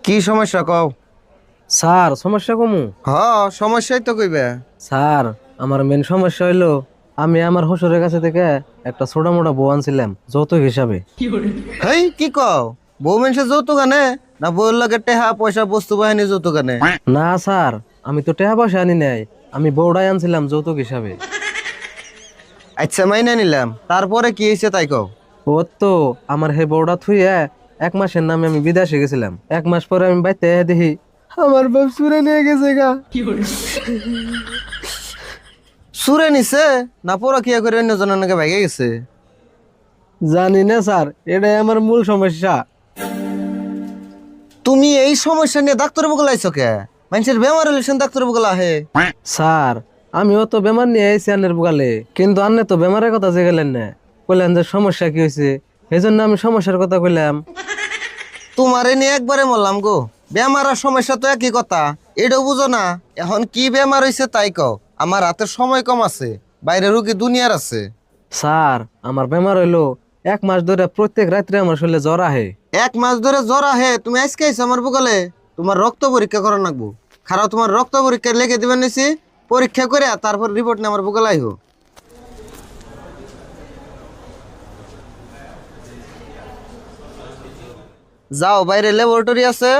কি সমস্যা কও? স্যার সমস্যা কমু। হ, সমস্যাই তো কইবে। স্যার আমার মেন সমস্যা হইলো আমি আমার শ্বশুরের কাছে থেকে একটা ছোট মোটা বউ আনছিলাম যৌতুক হিসাবে। হেই কি কও? বউ মানুষের যৌতুক আনে না বউর লাগে টেহা পয়সা বস্তু বাহিনী যৌতুক আনে? না স্যার, আমি তো টাকা পয়সা আনি নাই, আমি বউটাই আনছিলাম যৌতুক হিসাবে। আচ্ছা মাইনে নিলাম, তারপরে কি হয়েছে তাই কও। ও তো আমার হে বউটা থুইয়া 1 মাসের নামে আমি বিদেশে গেছিলাম। 1 মাস পরে আমি বাইতে দেখি আমার বাপ চুরে নিয়ে গেছে গা। সুরে নিছে না পরা কিয়া করে অন্য জনের নাকি ভাগে গেছে? জানি না স্যার, এটাই আমার মূল সমস্যা। তুমি এই সমস্যা নিয়ে ডাক্তার বগলা আইছো কে? মানুষের বেমার হলে ডাক্তার বগলা আহে। স্যার আমিও তো বেমার নিয়ে আইছি আন্নের বুকালে, কিন্তু আন্নে তো বেমারের কথা যে গেলেন না, কইলেন যে সমস্যা কি হয়েছে, এই জন্য আমি সমস্যার কথা কইলাম। তোমারে নিয়ে একবারে মরলাম গো। বেমার আর সমস্যা তো একই কথা, এটাও বুঝো না? এখন কি বেমার হইছে তাই কও। আমার হাতে সময় কম আছে, বাইরে রুগী দুনিয়ার আছে। স্যার আমার বেমার হইলো 1 মাস ধরে প্রত্যেক রাত্রে আমার শরীরে জ্বর আহে। 1 মাস ধরে জ্বর আহে, তুমি আজকে আইছো আমার বগলে? তোমার রক্ত পরীক্ষা করা লাগবো। খারাপ, তোমার রক্ত পরীক্ষা লেগে দিবেন নিছি, পরীক্ষা করে তারপর রিপোর্ট নিয়ে আমার বগলে আইহো। যাও, বাইরে ল্যাবরেটরি আছে।